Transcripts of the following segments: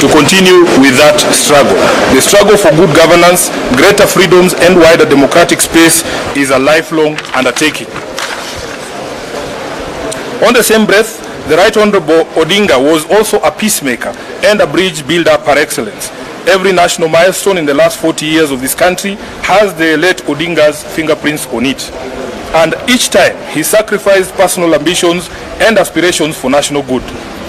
To continue with that struggle. The struggle for good governance, greater freedoms and wider democratic space is a lifelong undertaking. On the same breath, the Right Honorable Odinga was also a peacemaker and a bridge builder par excellence. Every national milestone in the last 40 years of this country has the late Odinga's fingerprints on it. And each time he sacrificed personal ambitions and aspirations for national good.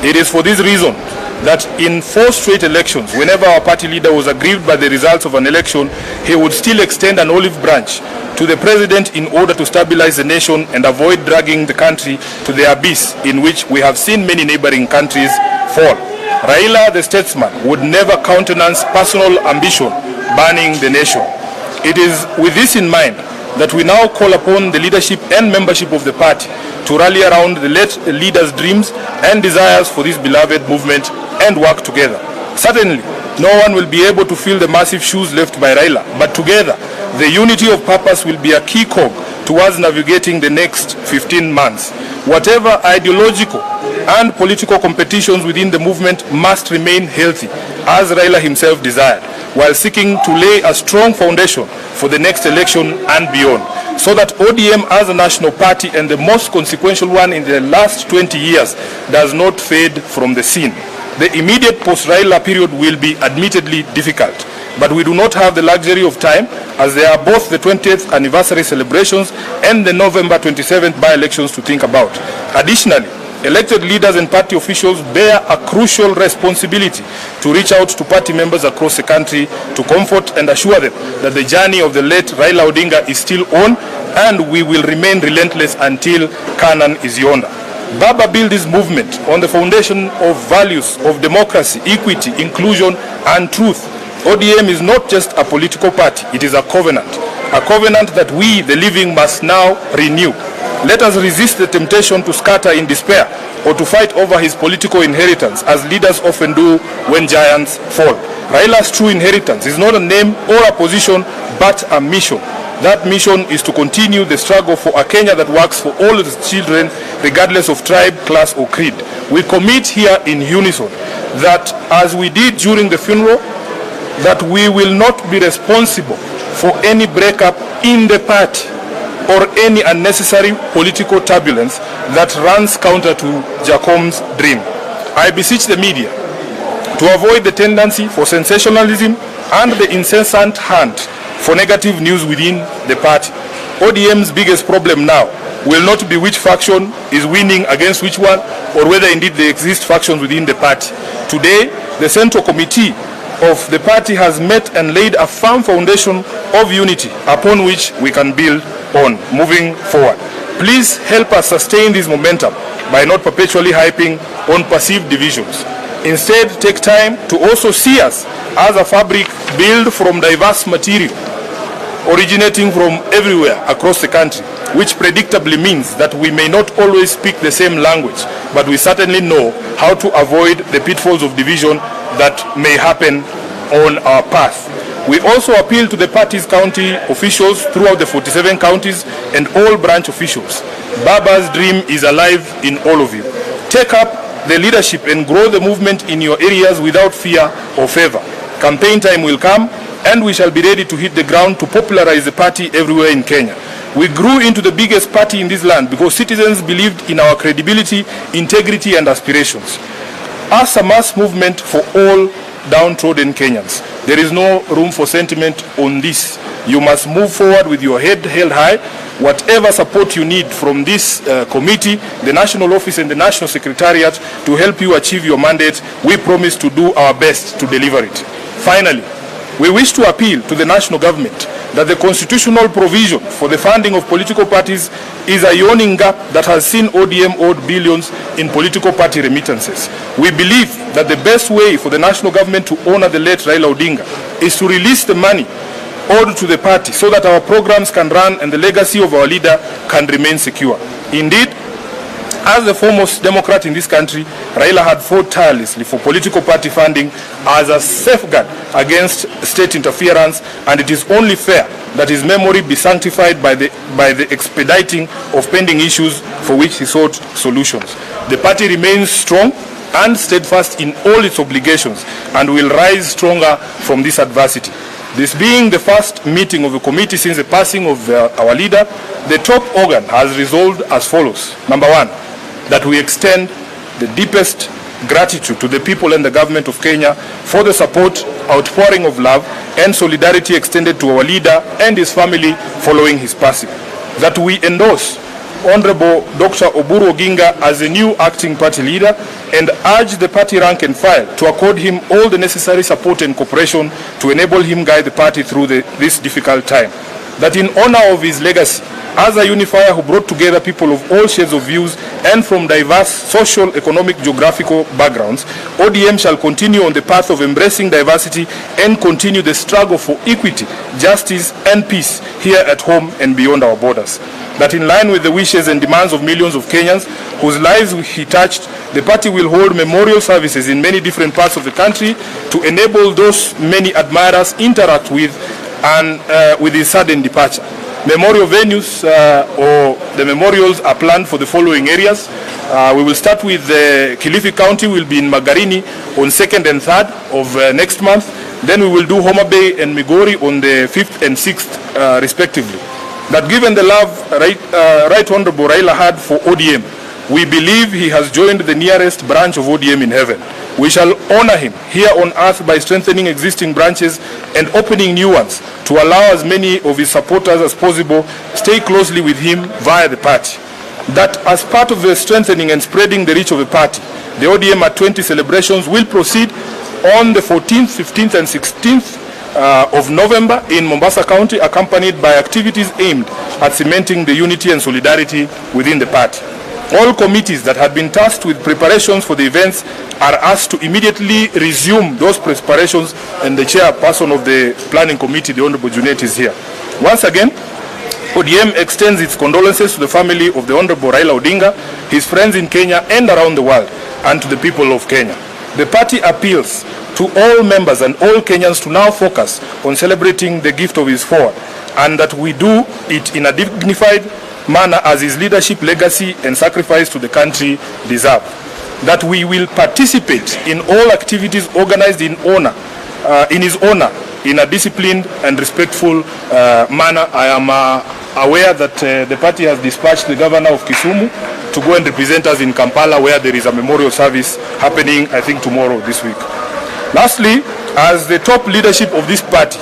It is for this reason that in 4 straight elections, whenever our party leader was aggrieved by the results of an election, he would still extend an olive branch to the president in order to stabilize the nation and avoid dragging the country to the abyss in which we have seen many neighboring countries fall. Raila, the statesman, would never countenance personal ambition burning the nation. It is with this in mind that we now call upon the leadership and membership of the party to rally around the late leader's dreams and desires for this beloved movement and work together. Certainly, no one will be able to fill the massive shoes left by Raila, but together, the unity of purpose will be a key cog towards navigating the next 15 months. Whatever ideological and political competitions within the movement must remain healthy, as Raila himself desired, while seeking to lay a strong foundation for the next election and beyond, so that ODM as a national party and the most consequential one in the last 20 years does not fade from the scene. The immediate post-Raila period will be admittedly difficult, but we do not have the luxury of time, as there are both the 20th anniversary celebrations and the November 27th by-elections to think about. Additionally, elected leaders and party officials bear a crucial responsibility to reach out to party members across the country to comfort and assure them that the journey of the late Raila Odinga is still on, and we will remain relentless until Canaan is yonder. Baba built his movement on the foundation of values of democracy, equity, inclusion, and truth. ODM is not just a political party, it is a covenant that we, the living, must now renew. Let us resist the temptation to scatter in despair or to fight over his political inheritance, as leaders often do when giants fall. Raila's true inheritance is not a name or a position, but a mission. That mission is to continue the struggle for a Kenya that works for all its children, regardless of tribe, class, or creed. We commit here in unison that, as we did during the funeral, that we will not be responsible for any breakup in the party or any unnecessary political turbulence that runs counter to Jacom's dream. I beseech the media to avoid the tendency for sensationalism and the incessant hunt for negative news within the party. ODM's biggest problem now will not be which faction is winning against which one, or whether indeed there exist factions within the party. Today, the Central Committee of the party has met and laid a firm foundation of unity upon which we can build on moving forward. Please help us sustain this momentum by not perpetually hyping on perceived divisions. Instead, take time to also see us as a fabric built from diverse material originating from everywhere across the country, which predictably means that we may not always speak the same language, but we certainly know how to avoid the pitfalls of division that may happen on our path. We also appeal to the party's county officials throughout the 47 counties and all branch officials. Baba's dream is alive in all of you. Take up the leadership and grow the movement in your areas without fear or favor. Campaign time will come, and we shall be ready to hit the ground to popularize the party everywhere in Kenya. We grew into the biggest party in this land because citizens believed in our credibility, integrity, and aspirations. As a mass movement for all downtrodden Kenyans, there is no room for sentiment on this. You must move forward with your head held high. Whatever support you need from this committee, the National Office, and the National Secretariat to help you achieve your mandate, we promise to do our best to deliver it. Finally, we wish to appeal to the national government that the constitutional provision for the funding of political parties is a yawning gap that has seen ODM owed billions in political party remittances. We believe that the best way for the national government to honor the late Raila Odinga is to release the money owed to the party so that our programs can run and the legacy of our leader can remain secure. Indeed, as the foremost Democrat in this country, Raila had fought tirelessly for political party funding as a safeguard against state interference, and it is only fair that his memory be sanctified by the expediting of pending issues for which he sought solutions. The party remains strong and steadfast in all its obligations and will rise stronger from this adversity. This being the first meeting of the committee since the passing of our leader, the top organ has resolved as follows. Number one, that we extend the deepest gratitude to the people and the government of Kenya for the support, outpouring of love, and solidarity extended to our leader and his family following his passing. That we endorse Honorable Dr. Oburu Oginga as the new acting party leader and urge the party rank and file to accord him all the necessary support and cooperation to enable him guide the party through this difficult time. That in honor of his legacy as a unifier who brought together people of all shades of views and from diverse social, economic, geographical backgrounds, ODM shall continue on the path of embracing diversity and continue the struggle for equity, justice, and peace here at home and beyond our borders. That in line with the wishes and demands of millions of Kenyans whose lives he touched, the party will hold memorial services in many different parts of the country to enable those many admirers interact with his sudden departure. Memorial venues or the memorials are planned for the following areas. We will start with Kilifi County, will be in Magarini on 2nd and 3rd of next month. Then we will do Homa Bay and Migori on the 5th and 6th respectively. That given the love Right Honorable Raila had for ODM, we believe he has joined the nearest branch of ODM in heaven. We shall honor him here on earth by strengthening existing branches and opening new ones to allow as many of his supporters as possible stay closely with him via the party. That as part of the strengthening and spreading the reach of the party, the ODM at 20 celebrations will proceed on the 14th, 15th and 16th of November in Mombasa County, accompanied by activities aimed at cementing the unity and solidarity within the party. All committees that had been tasked with preparations for the events are asked to immediately resume those preparations, and the chairperson of the planning committee, the Honorable Junet, is here. Once again, ODM extends its condolences to the family of the Honorable Raila Odinga, his friends in Kenya and around the world, and to the people of Kenya. The party appeals to all members and all Kenyans to now focus on celebrating the gift of his forward, and that we do it in a dignified manner as his leadership, legacy and sacrifice to the country deserve. That we will participate in all activities organized in his honor in a disciplined and respectful manner. I am aware that the party has dispatched the governor of Kisumu to go and represent us in Kampala, where there is a memorial service happening, I think, tomorrow this week. Lastly, as the top leadership of this party,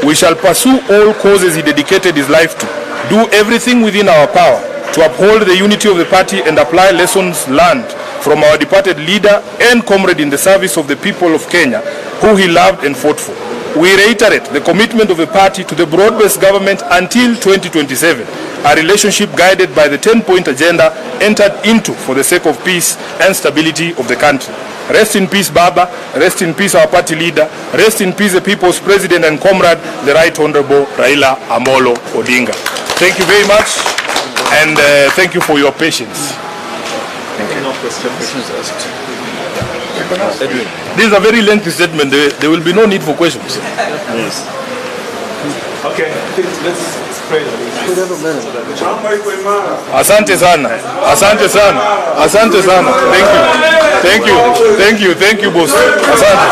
we shall pursue all causes he dedicated his life to, do everything within our power to uphold the unity of the party and apply lessons learned from our departed leader and comrade in the service of the people of Kenya, who he loved and fought for. We reiterate the commitment of the party to the broad-based government until 2027, a relationship guided by the 10-point agenda entered into for the sake of peace and stability of the country. Rest in peace, Baba. Rest in peace, our party leader. Rest in peace, the people's president and comrade, the Right Honorable Raila Amolo Odinga. Thank you very much, and thank you for your patience. Thank you. No questions asked. This is a very lengthy statement. There will be no need for questions. Yes. Okay, let's pray. Asante sana. Asante sana. Asante sana. Thank you. Thank you. Thank you. Thank you, boss. Asante.